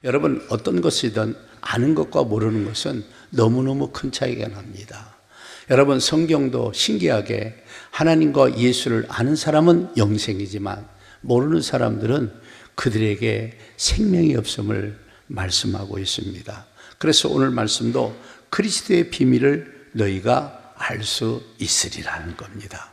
여러분, 어떤 것이든 아는 것과 모르는 것은 너무너무 큰 차이가 납니다. 여러분, 성경도 신기하게 하나님과 예수를 아는 사람은 영생이지만 모르는 사람들은 그들에게 생명이 없음을 말씀하고 있습니다. 그래서 오늘 말씀도 그리스도의 비밀을 너희가 알 수 있으리라는 겁니다.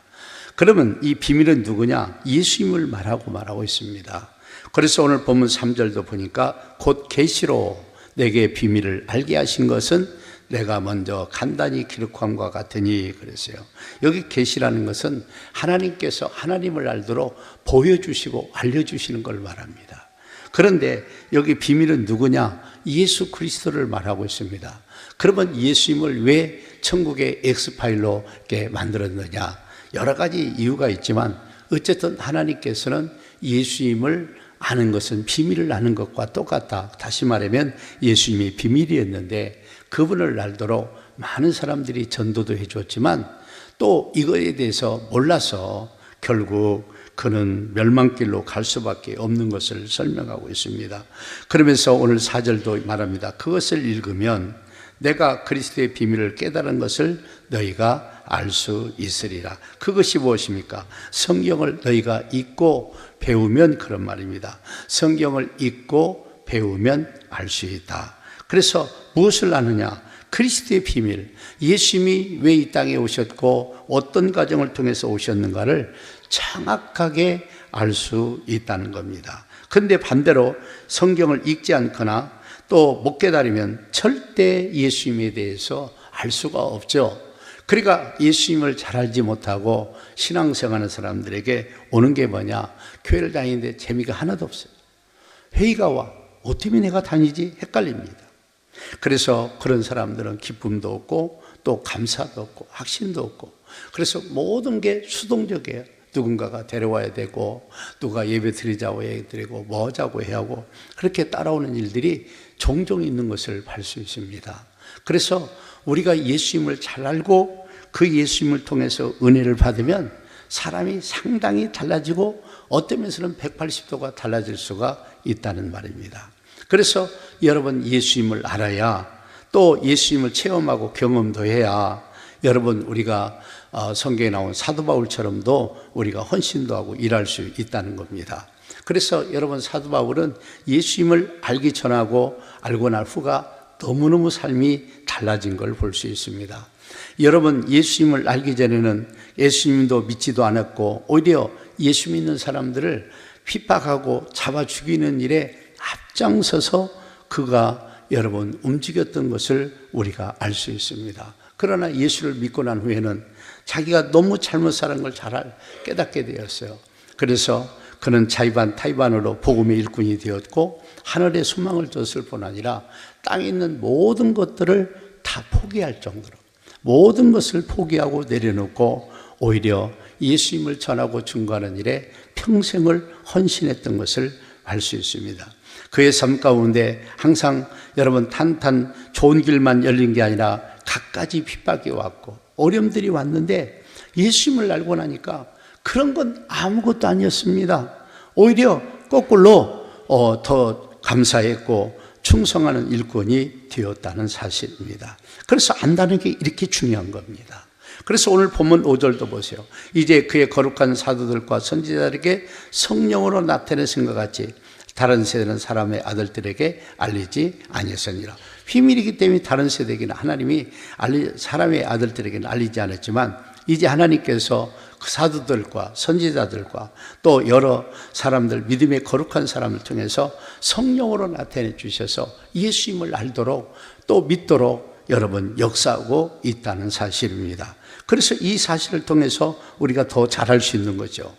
그러면 이 비밀은 누구냐? 예수님을 말하고 있습니다. 그래서 오늘 본문 3절도 보니까 곧 계시로 내게 비밀을 알게 하신 것은 내가 먼저 간단히 기록함과 같으니 그랬어요. 여기 계시라는 것은 하나님께서 하나님을 알도록 보여주시고 알려주시는 걸 말합니다. 그런데 여기 비밀은 누구냐? 예수 그리스도를 말하고 있습니다. 그러면 예수님을 왜 천국의 엑스파일로 이렇게 만들었느냐? 여러 가지 이유가 있지만 어쨌든 하나님께서는 예수님을 아는 것은 비밀을 아는 것과 똑같다. 다시 말하면 예수님이 비밀이었는데 그분을 알도록 많은 사람들이 전도도 해줬지만 또 이거에 대해서 몰라서 결국 그는 멸망길로 갈 수밖에 없는 것을 설명하고 있습니다. 그러면서 오늘 4절도 말합니다. 그것을 읽으면 내가 그리스도의 비밀을 깨달은 것을 너희가 알 수 있으리라. 그것이 무엇입니까? 성경을 너희가 읽고 배우면 그런 말입니다. 성경을 읽고 배우면 알 수 있다. 그래서 무엇을 아느냐? 그리스도의 비밀, 예수님이 왜 이 땅에 오셨고 어떤 과정을 통해서 오셨는가를 정확하게 알 수 있다는 겁니다. 그런데 반대로 성경을 읽지 않거나 또 못 깨달으면 절대 예수님에 대해서 알 수가 없죠. 그러니까 예수님을 잘 알지 못하고 신앙생활하는 사람들에게 오는 게 뭐냐? 교회를 다니는데 재미가 하나도 없어요. 회의가 와. 어떻게 내가 다니지? 헷갈립니다. 그래서 그런 사람들은 기쁨도 없고 또 감사도 없고 확신도 없고 그래서 모든 게 수동적이에요. 누군가가 데려와야 되고 누가 예배 드리자고 해야 되고 뭐 하자고 해야 하고 그렇게 따라오는 일들이 종종 있는 것을 볼 수 있습니다. 그래서 우리가 예수님을 잘 알고 그 예수님을 통해서 은혜를 받으면 사람이 상당히 달라지고 어떤 면에서는 180도가 달라질 수가 있다는 말입니다. 그래서 여러분 예수님을 알아야 또 예수님을 체험하고 경험도 해야 여러분 우리가 성경에 나온 사도 바울처럼도 우리가 헌신도 하고 일할 수 있다는 겁니다. 그래서 여러분 사도 바울은 예수님을 알기 전하고 알고 난 후가 너무너무 삶이 달라진 걸 볼 수 있습니다. 여러분 예수님을 알기 전에는 예수님도 믿지도 않았고 오히려 예수 믿는 사람들을 핍박하고 잡아 죽이는 일에 앞장서서 그가 여러분 움직였던 것을 우리가 알 수 있습니다. 그러나 예수를 믿고 난 후에는 자기가 너무 잘못 살은 걸 잘 깨닫게 되었어요. 그래서 그는 자의반 타의반으로 복음의 일꾼이 되었고 하늘에 소망을 뒀을 뿐 아니라 땅에 있는 모든 것들을 다 포기할 정도로 모든 것을 포기하고 내려놓고 오히려 예수님을 전하고 증거하는 일에 평생을 헌신했던 것을 알 수 있습니다. 그의 삶 가운데 항상 여러분 탄탄 좋은 길만 열린 게 아니라 갖가지 핍박이 왔고 어려움들이 왔는데 예수님을 알고 나니까 그런 건 아무것도 아니었습니다. 오히려 거꾸로 더 감사했고 충성하는 일꾼이 되었다는 사실입니다. 그래서 안다는 게 이렇게 중요한 겁니다. 그래서 오늘 본문 5절도 보세요. 이제 그의 거룩한 사도들과 선지자들에게 성령으로 나타내신 것 같이 다른 세대는 사람의 아들들에게 알리지 아니했으니라. 비밀이기 때문에 다른 세대에게는 하나님이 사람의 아들들에게는 알리지 않았지만 이제 하나님께서 그 사도들과 선지자들과 또 여러 사람들 믿음의 거룩한 사람을 통해서 성령으로 나타내 주셔서 예수님을 알도록 또 믿도록 여러분 역사하고 있다는 사실입니다. 그래서 이 사실을 통해서 우리가 더 잘할 수 있는 거죠.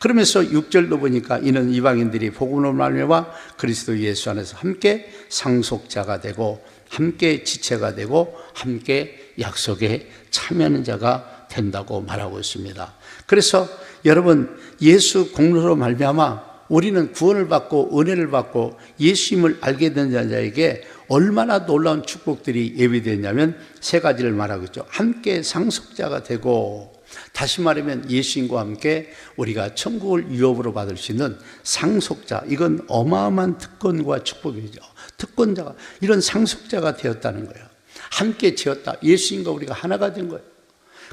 그러면서 6절도 보니까 이는 이방인들이 복음으로 말미암아 그리스도 예수 안에서 함께 상속자가 되고 함께 지체가 되고 함께 약속에 참여하는 자가 된다고 말하고 있습니다. 그래서 여러분 예수 공로로 말미암아 우리는 구원을 받고 은혜를 받고 예수님을 알게 된 자에게 얼마나 놀라운 축복들이 예비되냐면 세 가지를 말하고 있죠. 함께 상속자가 되고, 다시 말하면 예수님과 함께 우리가 천국을 유업으로 받을 수 있는 상속자, 이건 어마어마한 특권과 축복이죠. 특권자가, 이런 상속자가 되었다는 거예요. 함께 지었다. 예수님과 우리가 하나가 된 거예요.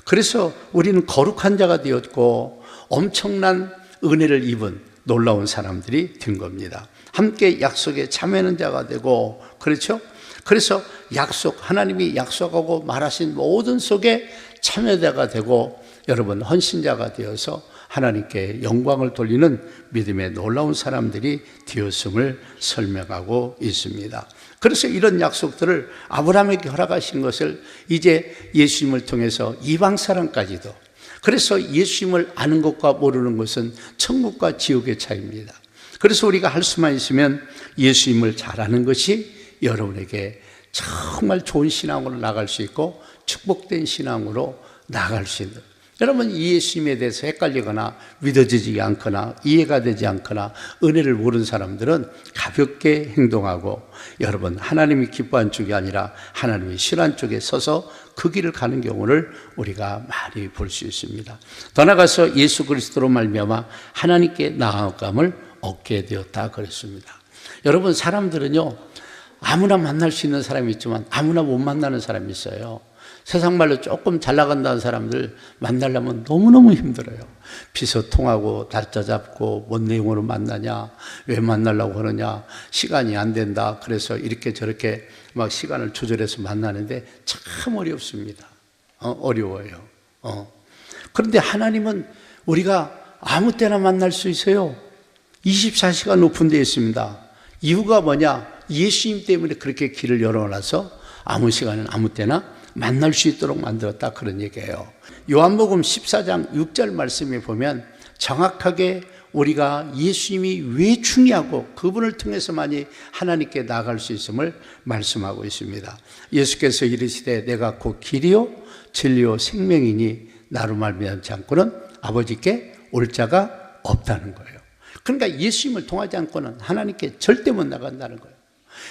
그래서 우리는 거룩한 자가 되었고 엄청난 은혜를 입은 놀라운 사람들이 된 겁니다. 함께 약속에 참여하는 자가 되고, 그렇죠? 그래서 약속, 하나님이 약속하고 말하신 모든 속에 참여자가 되고, 여러분 헌신자가 되어서 하나님께 영광을 돌리는 믿음의 놀라운 사람들이 되었음을 설명하고 있습니다. 그래서 이런 약속들을 아브라함에게 허락하신 것을 이제 예수님을 통해서 이방 사람까지도, 그래서 예수님을 아는 것과 모르는 것은 천국과 지옥의 차이입니다. 그래서 우리가 할 수만 있으면 예수님을 잘 아는 것이 여러분에게 정말 좋은 신앙으로 나갈 수 있고 축복된 신앙으로 나갈 수 있는, 여러분 이 예수님에 대해서 헷갈리거나 믿어지지 않거나 이해가 되지 않거나 은혜를 모르는 사람들은 가볍게 행동하고, 여러분 하나님이 기뻐한 쪽이 아니라 하나님이 싫어한 쪽에 서서 그 길을 가는 경우를 우리가 많이 볼 수 있습니다. 더 나아가서 예수 그리스도로 말미암아 하나님께 나아감을 얻게 되었다 그랬습니다. 여러분 사람들은요, 아무나 만날 수 있는 사람이 있지만 아무나 못 만나는 사람이 있어요. 세상 말로 조금 잘 나간다는 사람들 만나려면 너무너무 힘들어요. 비서 통하고 날짜 잡고 뭔 내용으로 만나냐, 왜 만나려고 하느냐, 시간이 안 된다, 그래서 이렇게 저렇게 막 시간을 조절해서 만나는데 참 어렵습니다. 어려워요. 그런데 하나님은 우리가 아무 때나 만날 수 있어요. 24시간 오픈되어 있습니다. 이유가 뭐냐? 예수님 때문에 그렇게 길을 열어놔서 아무 시간은 아무 때나 만날 수 있도록 만들었다, 그런 얘기예요. 요한복음 14장 6절 말씀에 보면 정확하게 우리가 예수님이 왜 중요하고 그분을 통해서만이 하나님께 나아갈 수 있음을 말씀하고 있습니다. 예수께서 이르시되 내가 곧 길이요 진리요 생명이니 나로 말미암지 않고는 아버지께 올 자가 없다는 거예요. 그러니까 예수님을 통하지 않고는 하나님께 절대 못 나간다는 거예요.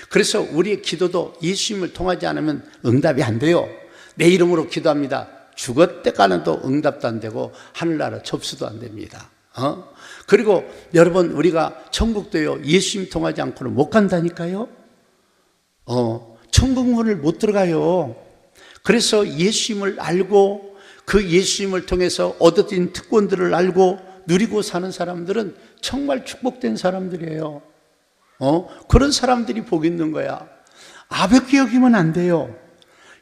그래서 우리의 기도도 예수님을 통하지 않으면 응답이 안 돼요. 내 이름으로 기도합니다. 죽었대까지도 응답도 안 되고 하늘나라 접수도 안 됩니다. 그리고 여러분 우리가 천국도요, 예수님 통하지 않고는 못 간다니까요. 천국문을 못 들어가요. 그래서 예수님을 알고 그 예수님을 통해서 얻어진 특권들을 알고 누리고 사는 사람들은 정말 축복된 사람들이에요. 그런 사람들이 복 있는 거야. 가볍게 여기면 안 돼요.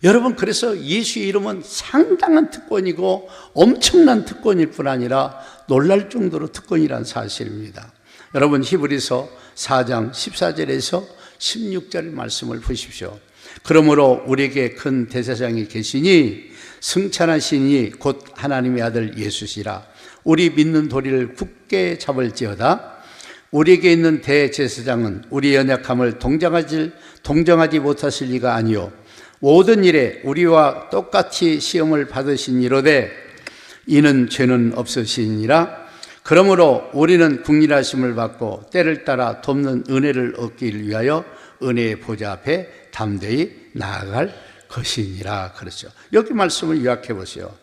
여러분, 그래서 예수의 이름은 상당한 특권이고 엄청난 특권일 뿐 아니라 놀랄 정도로 특권이란 사실입니다. 여러분, 히브리서 4장 14절에서 16절 말씀을 보십시오. 그러므로 우리에게 큰 대제사장이 계시니 승천하시니 곧 하나님의 아들 예수시라. 우리 믿는 도리를 굳게 잡을지어다. 우리에게 있는 대제사장은 우리의 연약함을 동정하지 못하실 리가 아니요 모든 일에 우리와 똑같이 시험을 받으신 이로되 이는 죄는 없으시니라. 그러므로 우리는 국률하심을 받고 때를 따라 돕는 은혜를 얻기를 위하여 은혜의 보좌 앞에 담대히 나아갈 것이니라. 그렇죠. 여기 말씀을 요약해 보세요.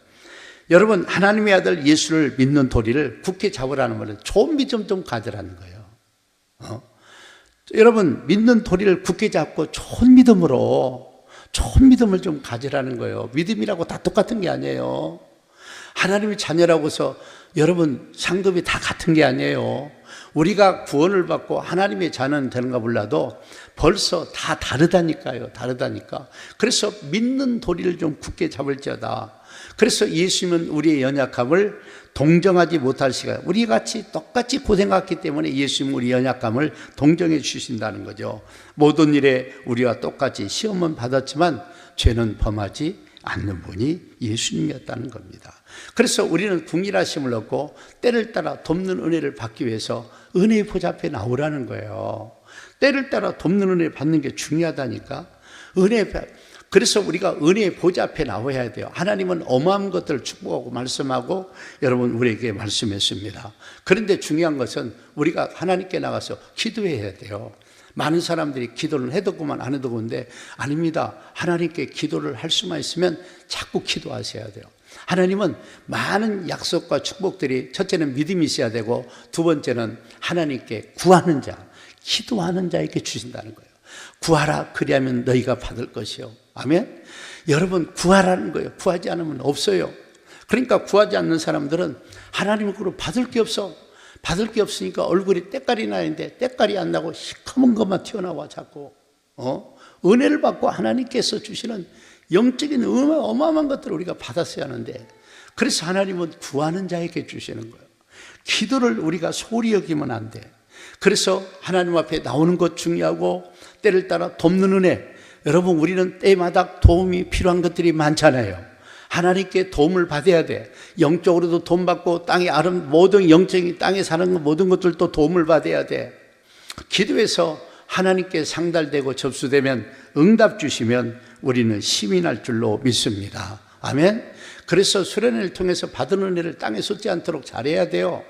여러분, 하나님의 아들 예수를 믿는 도리를 굳게 잡으라는 말은 좋은 믿음 좀 가지라는 거예요. 여러분, 믿는 도리를 굳게 잡고 좋은 믿음을 좀 가지라는 거예요. 믿음이라고 다 똑같은 게 아니에요. 하나님의 자녀라고서 여러분 상급이 다 같은 게 아니에요. 우리가 구원을 받고 하나님의 자녀는 되는가 몰라도 벌써 다 다르다니까요. 다르다니까. 그래서 믿는 도리를 좀 굳게 잡을지어다. 그래서 예수님은 우리의 연약함을 동정하지 못할 시간, 우리 같이 똑같이 고생했기 때문에 예수님은 우리 연약함을 동정해 주신다는 거죠. 모든 일에 우리와 똑같이 시험은 받았지만 죄는 범하지 않는 분이 예수님이었다는 겁니다. 그래서 우리는 국률하심을 얻고 때를 따라 돕는 은혜를 받기 위해서 은혜의 보좌 앞에 나오라는 거예요. 때를 따라 돕는 은혜를 받는 게 중요하다니까. 그래서 우리가 은혜의 보좌 앞에 나와야 돼요. 하나님은 어마어마한 것들을 축복하고 말씀하고 여러분 우리에게 말씀했습니다. 그런데 중요한 것은 우리가 하나님께 나가서 기도해야 돼요. 많은 사람들이 기도를 해도 그만 안 해도 그런데 아닙니다. 하나님께 기도를 할 수만 있으면 자꾸 기도하셔야 돼요. 하나님은 많은 약속과 축복들이 첫째는 믿음이 있어야 되고 두 번째는 하나님께 구하는 자, 기도하는 자에게 주신다는 거예요. 구하라 그리하면 너희가 받을 것이요. 아멘. 여러분 구하라는 거예요. 구하지 않으면 없어요. 그러니까 구하지 않는 사람들은 하나님으로 받을 게 없어. 받을 게 없으니까 얼굴이 때깔이 나는데 때깔이 안 나고 시커먼 것만 튀어나와 자꾸. 은혜를 받고 하나님께서 주시는 영적인 어마어마한 것들을 우리가 받았어야 하는데, 그래서 하나님은 구하는 자에게 주시는 거예요. 기도를 우리가 소홀히 여기면 안 돼. 그래서 하나님 앞에 나오는 것 중요하고 때를 따라 돕는 은혜. 여러분 우리는 때마다 도움이 필요한 것들이 많잖아요. 하나님께 도움을 받아야 돼. 영적으로도 도움 받고 땅의 모든 영적인 땅에 사는 모든 것들도 도움을 받아야 돼. 기도해서 하나님께 상달되고 접수되면 응답 주시면 우리는 힘이 날 줄로 믿습니다. 아멘. 그래서 수련회를 통해서 받은 은혜를 땅에 쏟지 않도록 잘해야 돼요.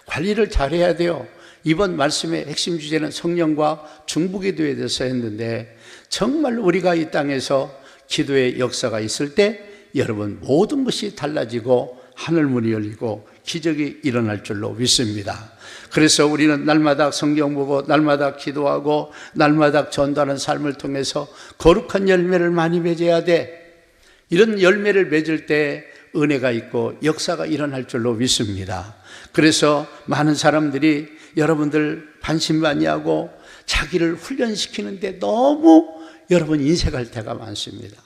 관리를 잘해야 돼요. 이번 말씀의 핵심 주제는 성령과 중보기도에 대해서 했는데, 정말 우리가 이 땅에서 기도의 역사가 있을 때 여러분 모든 것이 달라지고 하늘문이 열리고 기적이 일어날 줄로 믿습니다. 그래서 우리는 날마다 성경 보고 날마다 기도하고 날마다 전도하는 삶을 통해서 거룩한 열매를 많이 맺어야 돼. 이런 열매를 맺을 때 은혜가 있고 역사가 일어날 줄로 믿습니다. 그래서 많은 사람들이 여러분들 반신반의하고 자기를 훈련시키는데 너무 여러분 인색할 때가 많습니다.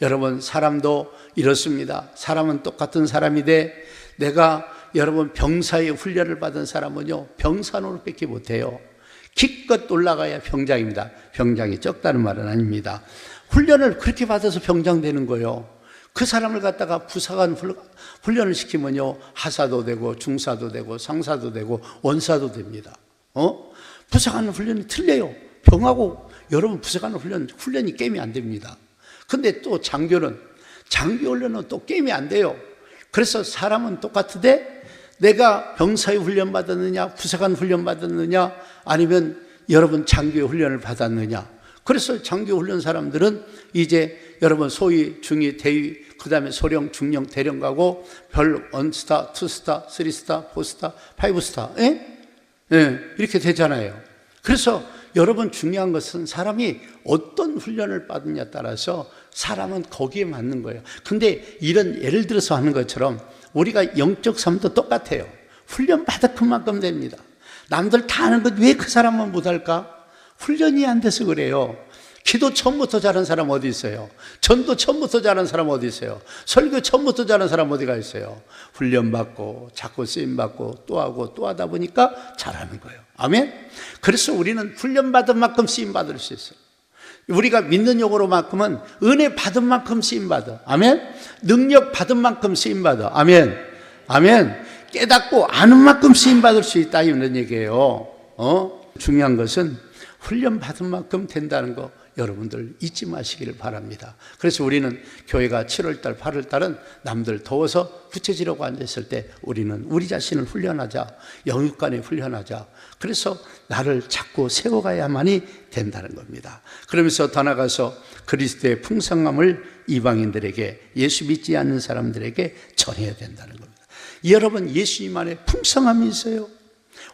여러분 사람도 이렇습니다. 사람은 똑같은 사람이 돼. 내가 여러분 병사의 훈련을 받은 사람은요 병사 노릇밖에 못해요. 기껏 올라가야 병장입니다. 병장이 적다는 말은 아닙니다. 훈련을 그렇게 받아서 병장 되는 거예요. 그 사람을 갖다가 부사관 훈련을 시키면요 하사도 되고 중사도 되고 상사도 되고 원사도 됩니다. 부사관 훈련이 틀려요. 병하고 여러분 부사관 훈련이 게임이 안 됩니다. 근데 또 장교 훈련은 또 게임이 안 돼요. 그래서 사람은 똑같은데 내가 병사의 훈련 받았느냐 부사관 훈련 받았느냐 아니면 여러분 장교의 훈련을 받았느냐. 그래서 장교 훈련 사람들은 이제 여러분 소위 중위 대위 그 다음에 소령 중령 대령 가고 별 1스타 2스타 3스타 4스타 5스타 이렇게 되잖아요. 그래서 여러분 중요한 것은 사람이 어떤 훈련을 받느냐에 따라서 사람은 거기에 맞는 거예요. 근데 이런 예를 들어서 하는 것처럼 우리가 영적 삶도 똑같아요. 훈련 받을 그만큼 됩니다. 남들 다 하는 것 왜 그 사람만 못할까? 훈련이 안 돼서 그래요. 기도 처음부터 잘하는 사람 어디 있어요? 전도 처음부터 잘하는 사람 어디 있어요? 설교 처음부터 잘하는 사람 어디가 있어요? 훈련받고 자꾸 쓰임받고 또 하고 또 하다 보니까 잘하는 거예요. 아멘? 그래서 우리는 훈련받은 만큼 쓰임받을 수 있어요. 우리가 믿는 용어로만큼은 은혜 받은 만큼 쓰임받아. 아멘? 능력 받은 만큼 쓰임받아. 아멘? 아멘? 깨닫고 아는 만큼 쓰임받을 수 있다 이런 얘기예요. 중요한 것은 훈련 받은 만큼 된다는 거 여러분들 잊지 마시기를 바랍니다. 그래서 우리는 교회가 7월달 8월달은 남들 더워서 부채질하고 앉아있을 때 우리는 우리 자신을 훈련하자, 영육간에 훈련하자. 그래서 나를 자꾸 세워가야만이 된다는 겁니다. 그러면서 더 나아가서 그리스도의 풍성함을 이방인들에게, 예수 믿지 않는 사람들에게 전해야 된다는 겁니다. 여러분 예수님 안에 풍성함이 있어요.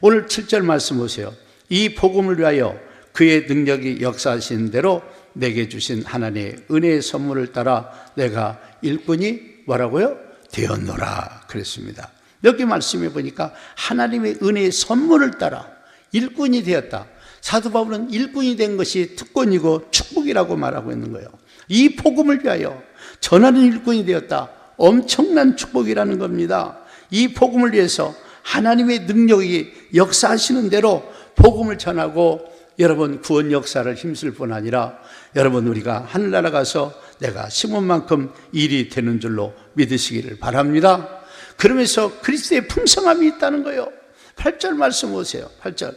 오늘 7절 말씀 보세요. 이 복음을 위하여 그의 능력이 역사하신 대로 내게 주신 하나님의 은혜의 선물을 따라 내가 일꾼이 뭐라고요? 되었노라 그랬습니다. 여기 말씀해 보니까 하나님의 은혜의 선물을 따라 일꾼이 되었다. 사도 바울은 일꾼이 된 것이 특권이고 축복이라고 말하고 있는 거예요. 이 복음을 위하여 전하는 일꾼이 되었다. 엄청난 축복이라는 겁니다. 이 복음을 위해서 하나님의 능력이 역사하시는 대로 복음을 전하고 여러분 구원 역사를 힘쓸 뿐 아니라 여러분 우리가 하늘나라 가서 내가 심은 만큼 일이 되는 줄로 믿으시기를 바랍니다. 그러면서 그리스도의 풍성함이 있다는 거예요. 8절 말씀 보세요. 8절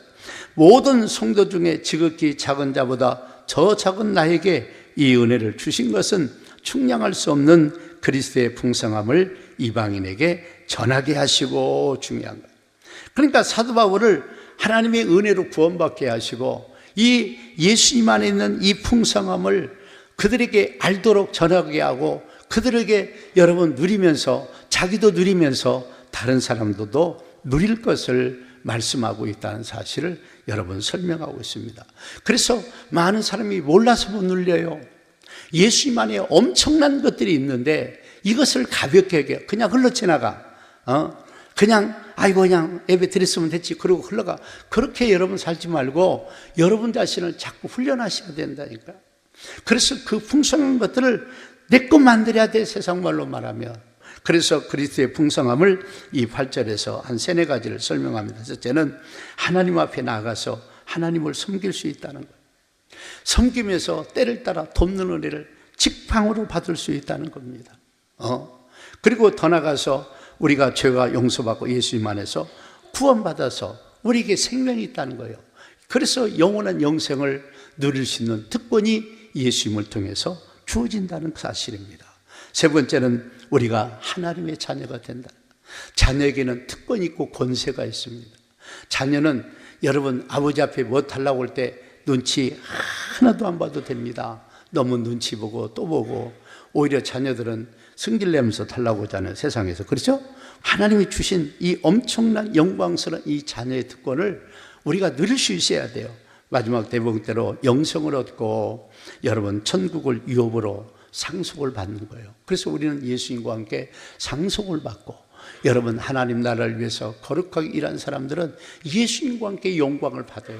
모든 성도 중에 지극히 작은 자보다 저 작은 나에게 이 은혜를 주신 것은 충량할 수 없는 그리스도의 풍성함을 이방인에게 전하게 하시고, 중요한 거예요. 그러니까 사도 바울을 하나님의 은혜로 구원받게 하시고 이 예수님 안에 있는 이 풍성함을 그들에게 알도록 전하게 하고 그들에게 여러분 누리면서, 자기도 누리면서 다른 사람들도 누릴 것을 말씀하고 있다는 사실을 여러분 설명하고 있습니다. 그래서 많은 사람이 몰라서 못 누려요. 예수님 안에 엄청난 것들이 있는데 이것을 가볍게 그냥 흘러 지나가. 그냥 아이고 그냥 예배 드렸으면 됐지 그러고 흘러가. 그렇게 여러분 살지 말고 여러분 자신을 자꾸 훈련하셔야 된다니까. 그래서 그 풍성한 것들을 내 것 만들어야 돼, 세상 말로 말하면. 그래서 그리스도의 풍성함을 이 8절에서 한 3-4가지를 설명합니다. 첫째는 하나님 앞에 나가서 하나님을 섬길 수 있다는 거예요. 섬기면서 때를 따라 돕는 은혜를 직방으로 받을 수 있다는 겁니다. 그리고 더 나가서 우리가 죄가 용서받고 예수님 안에서 구원받아서 우리에게 생명이 있다는 거예요. 그래서 영원한 영생을 누릴 수 있는 특권이 예수님을 통해서 주어진다는 사실입니다. 세 번째는 우리가 하나님의 자녀가 된다. 자녀에게는 특권이 있고 권세가 있습니다. 자녀는 여러분 아버지 앞에 뭐 달라고 할 때 눈치 하나도 안 봐도 됩니다. 너무 눈치 보고 또 보고 오히려 자녀들은 승질내면서 달라고 하잖아요, 세상에서. 그렇죠? 하나님이 주신 이 엄청난 영광스러운 이 자녀의 특권을 우리가 누릴 수 있어야 돼요. 마지막 대목대로 영생을 얻고 여러분 천국을 유업으로 상속을 받는 거예요. 그래서 우리는 예수님과 함께 상속을 받고 여러분 하나님 나라를 위해서 거룩하게 일한 사람들은 예수님과 함께 영광을 받아요.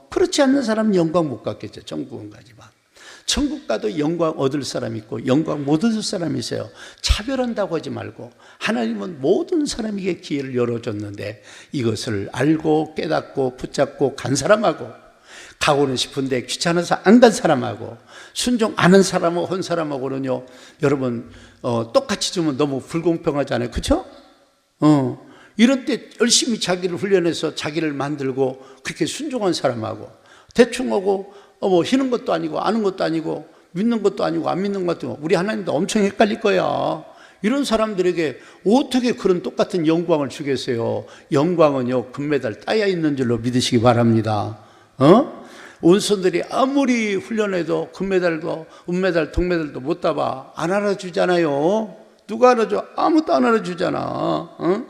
그렇지 않는 사람은 영광 못 갖겠죠. 천국은 가지만. 천국 가도 영광 얻을 사람이 있고 영광 못 얻을 사람이 있어요. 차별한다고 하지 말고 하나님은 모든 사람에게 기회를 열어줬는데 이것을 알고 깨닫고 붙잡고 간 사람하고 가고는 싶은데 귀찮아서 안 간 사람하고 순종 안 한 사람하고 한 사람하고는요, 여러분 똑같이 주면 너무 불공평하잖아요. 그렇죠? 이런 때 열심히 자기를 훈련해서 자기를 만들고 그렇게 순종한 사람하고 대충 하고 뭐 희는 것도 아니고 아는 것도 아니고 믿는 것도 아니고 안 믿는 것도 아니고 우리 하나님도 엄청 헷갈릴 거야. 이런 사람들에게 어떻게 그런 똑같은 영광을 주겠어요? 영광은요 금메달 따여 있는 줄로 믿으시기 바랍니다. 온손들이 아무리 훈련해도 금메달도 은메달 동메달도 못 따봐. 안 알아주잖아요. 누가 알아줘? 아무도 안 알아주잖아.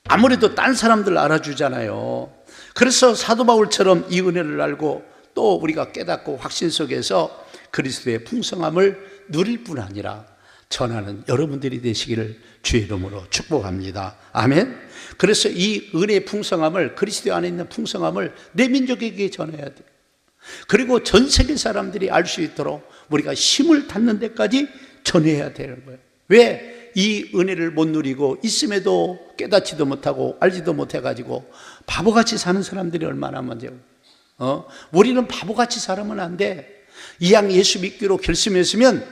아무래도 딴 사람들 알아주잖아요. 그래서 사도 바울처럼 이 은혜를 알고 또 우리가 깨닫고 확신 속에서 그리스도의 풍성함을 누릴 뿐 아니라 전하는 여러분들이 되시기를 주의 이름으로 축복합니다. 아멘. 그래서 이 은혜의 풍성함을, 그리스도 안에 있는 풍성함을 내 민족에게 전해야 돼요. 그리고 전 세계 사람들이 알 수 있도록 우리가 힘을 닿는 데까지 전해야 되는 거예요. 왜? 이 은혜를 못 누리고 있음에도 깨닫지도 못하고 알지도 못해가지고 바보같이 사는 사람들이 얼마나 많죠. 우리는 바보같이 살면 안 돼. 이왕 예수 믿기로 결심했으면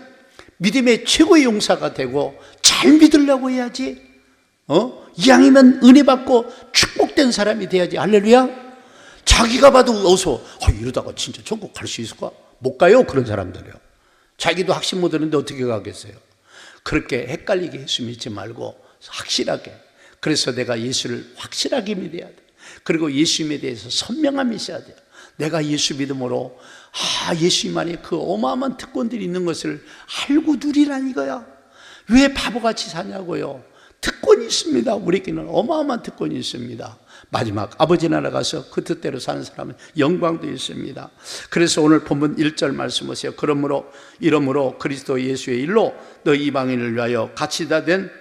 믿음의 최고의 용사가 되고 잘 믿으려고 해야지. 이왕이면 은혜 받고 축복된 사람이 돼야지. 할렐루야. 자기가 봐도 어서 이러다가 진짜 천국 갈 수 있을까? 못 가요. 그런 사람들이요. 자기도 확신 못 하는데 어떻게 가겠어요? 그렇게 헷갈리게 예수 믿지 말고 확실하게. 그래서 내가 예수를 확실하게 믿어야 돼. 그리고 예수님에 대해서 선명함이 있어야 돼요. 내가 예수 믿음으로 예수님 안에 그 어마어마한 특권들이 있는 것을 알고 누리란 이거야. 왜 바보같이 사냐고요. 특권이 있습니다. 우리에게는 어마어마한 특권이 있습니다. 마지막 아버지 나라 가서 그 뜻대로 사는 사람은 영광도 있습니다. 그래서 오늘 본문 1절 말씀 보세요. 이러므로 그리스도 예수의 일로 너 이방인을 위하여 같이 다 된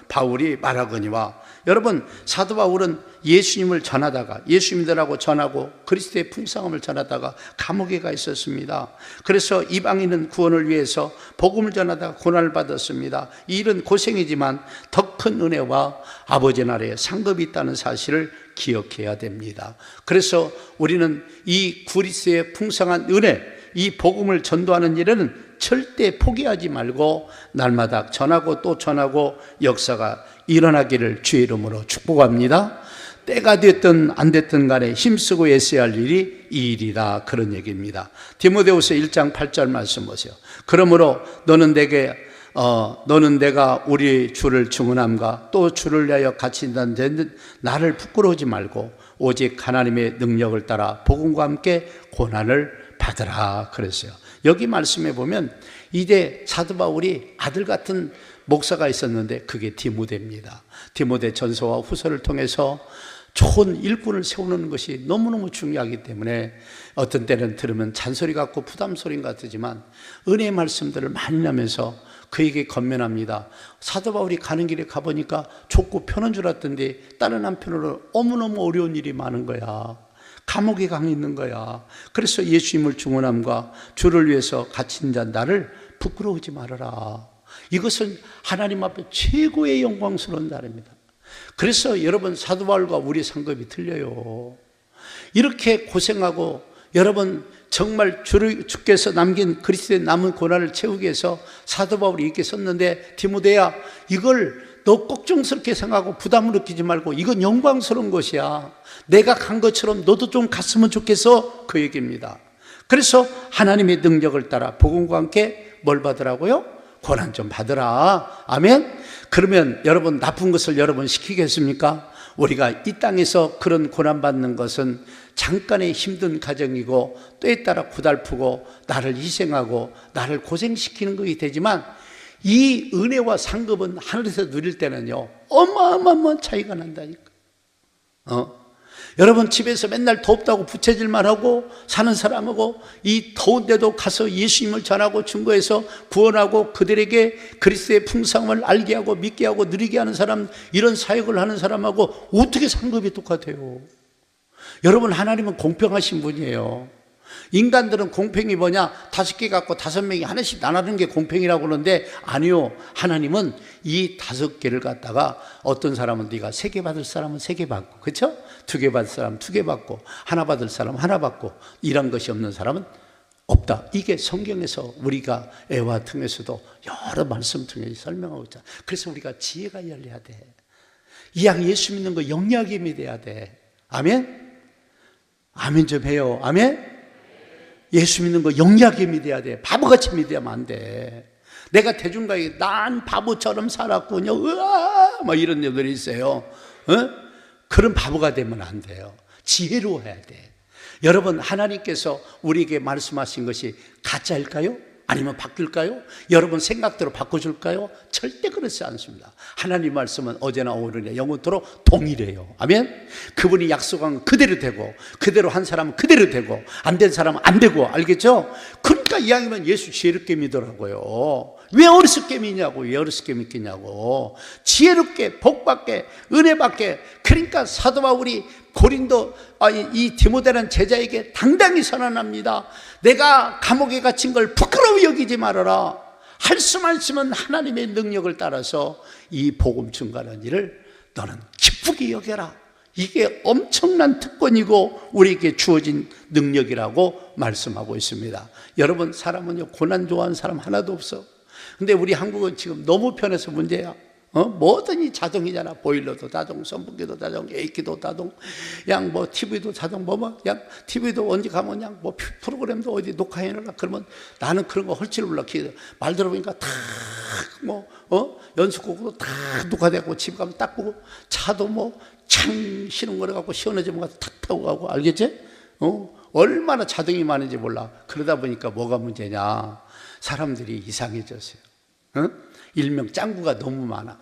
바울이 말하거니와. 여러분 사도 바울은 예수님을 전하다가 예수님들하고 전하고 그리스도의 풍성함을 전하다가 감옥에 가 있었습니다. 그래서 이방인은 구원을 위해서 복음을 전하다가 고난을 받았습니다. 이 일은 고생이지만 더 큰 은혜와 아버지 나라에 상급이 있다는 사실을 기억해야 됩니다. 그래서 우리는 이 그리스도의 풍성한 은혜, 이 복음을 전도하는 일에는 절대 포기하지 말고 날마다 전하고 또 전하고 역사가 일어나기를 주의 이름으로 축복합니다. 때가 됐든 안 됐든 간에 힘쓰고 애써야 할 일이 이 일이다, 그런 얘기입니다. 디모데후서 1장 8절 말씀 보세요. 그러므로 너는 내가 우리 주를 증언함과 또 주를 위하여 갇힌다는 데는 나를 부끄러우지 말고 오직 하나님의 능력을 따라 복음과 함께 고난을 받으라 그랬어요. 여기 말씀에 보면 이제 사도 바울이 아들 같은 목사가 있었는데 그게 디모데입니다. 디모데 전서와 후서를 통해서 좋은 일꾼을 세우는 것이 너무너무 중요하기 때문에 어떤 때는 들으면 잔소리 같고 부담소리 같지만 은혜의 말씀들을 많이 나면서 그에게 건면합니다. 사도 바울이 가는 길에 가보니까 좁고 편한 줄 알았던데 다른 한편으로 너무너무 어려운 일이 많은 거야. 감옥에 가 있는 거야. 그래서 예수님을 증언함과 주를 위해서 갇힌 자 나를 부끄러우지 말아라. 이것은 하나님 앞에 최고의 영광스러운 날입니다. 그래서 여러분, 사도 바울과 우리 상급이 틀려요. 이렇게 고생하고 여러분 정말 주께서 남긴 그리스도의 남은 고난을 채우기 위해서 사도 바울이 이렇게 썼는데, 디모데야, 이걸 너 걱정스럽게 생각하고 부담을 느끼지 말고 이건 영광스러운 것이야. 내가 간 것처럼 너도 좀 갔으면 좋겠어, 그 얘기입니다. 그래서 하나님의 능력을 따라 복음과 함께 뭘 받으라고요? 고난 좀 받으라. 아멘. 그러면 여러분, 나쁜 것을 여러분 시키겠습니까? 우리가 이 땅에서 그런 고난받는 것은 잠깐의 힘든 가정이고 때에 따라 고달프고 나를 희생하고 나를 고생시키는 것이 되지만, 이 은혜와 상급은 하늘에서 누릴 때는요 어마어마한 차이가 난다니까. 여러분, 집에서 맨날 덥다고 부채질만 하고 사는 사람하고 이 더운데도 가서 예수님을 전하고 증거해서 구원하고 그들에게 그리스도의 풍성함을 알게 하고 믿게 하고 누리게 하는 사람, 이런 사역을 하는 사람하고 어떻게 상급이 똑같아요? 여러분, 하나님은 공평하신 분이에요. 인간들은 공평이 뭐냐, 5개 갖고 5명이 하나씩 나누는 게 공평이라고 그러는데 아니요, 하나님은 이 5개를 갖다가 어떤 사람은 네가 3개 받을 사람은 3개 받고, 그렇죠? 2개 받을 사람은 2개 받고, 하나 받을 사람은 하나 받고, 이런 것이 없는 사람은 없다. 이게 성경에서 우리가 애와 통해서도 여러 말씀 통해서 설명하고 있잖아. 그래서 우리가 지혜가 열려야 돼. 이왕 예수 믿는 거 영리하게 믿어야 돼. 아멘? 아멘 좀 해요. 아멘? 예수 믿는 거 영리하게 믿어야 돼. 바보같이 믿으면 안 돼. 내가 대중가에 난 바보처럼 살았군요, 으아, 막 이런 애들이 있어요. 그런 바보가 되면 안 돼요. 지혜로워야 돼. 여러분, 하나님께서 우리에게 말씀하신 것이 가짜일까요? 아니면 바뀔까요? 여러분 생각대로 바꿔줄까요? 절대 그렇지 않습니다. 하나님 말씀은 어제나 오늘이나 영원토록 동일해요. 아멘? 그분이 약속한 건 그대로 되고, 그대로 한 사람은 그대로 되고, 안 된 사람은 안 되고, 알겠죠? 그러니까 이왕이면 예수 지혜롭게 믿으라고요. 왜 어리석게 믿냐고. 왜 어리석게 믿겠냐고. 지혜롭게, 복받게, 은혜받게. 그러니까 사도 바울이 이 디모데라는 제자에게 당당히 선언합니다. 내가 감옥에 갇힌 걸 부끄러워 여기지 말아라. 할 수만 있으면 하나님의 능력을 따라서 이 복음 증거하는 일을 너는 기쁘게 여겨라. 이게 엄청난 특권이고 우리에게 주어진 능력이라고 말씀하고 있습니다. 여러분, 사람은요 고난 좋아하는 사람 하나도 없어. 근데 우리 한국은 지금 너무 편해서 문제야. 뭐든지 자동이잖아. 보일러도 자동, 선풍기도 자동, 에이키도 자동, 양 뭐 TV도 자동, 양 TV도 언제 가면 양 뭐 프로그램도 어디 녹화해놔라. 그러면 나는 그런 거 할 줄 몰라. 말 들어보니까 다 연습곡도 다 녹화되고, 집 가면 딱 보고, 차도 창 시동 걸어갖고 시원해지면 가서 탁 타고 가고, 알겠지? 얼마나 자동이 많은지 몰라. 그러다 보니까 뭐가 문제냐? 사람들이 이상해졌어요. 일명 짱구가 너무 많아.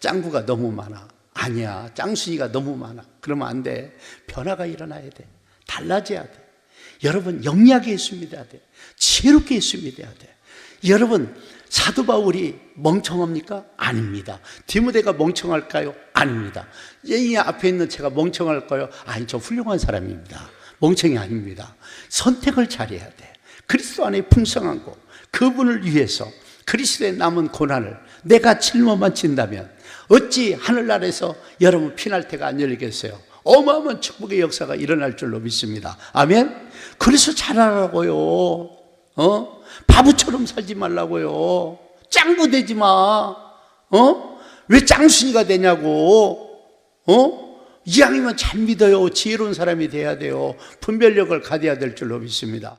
짱구가 너무 많아. 아니야, 짱순이가 너무 많아. 그러면 안 돼. 변화가 일어나야 돼. 달라져야 돼. 여러분, 영리하게 예수 믿어야 돼. 지혜롭게 예수 믿어야 돼. 여러분, 사도 바울이 멍청합니까? 아닙니다. 디모데가 멍청할까요? 아닙니다. 이 앞에 있는 제가 멍청할까요? 아니, 저 훌륭한 사람입니다. 멍청이 아닙니다. 선택을 잘해야 돼. 그리스도 안에 풍성한 거, 그분을 위해서 그리스도의 남은 고난을 내가 짊어만 진다면 어찌 하늘나라에서 여러분 피날 때가 안 열리겠어요? 어마어마한 축복의 역사가 일어날 줄로 믿습니다. 아멘? 그래서 잘하라고요. 바보처럼 살지 말라고요. 짱구 되지 마. 왜 짱순이가 되냐고. 이왕이면 잘 믿어요. 지혜로운 사람이 돼야 돼요. 분별력을 가져야 될 줄로 믿습니다.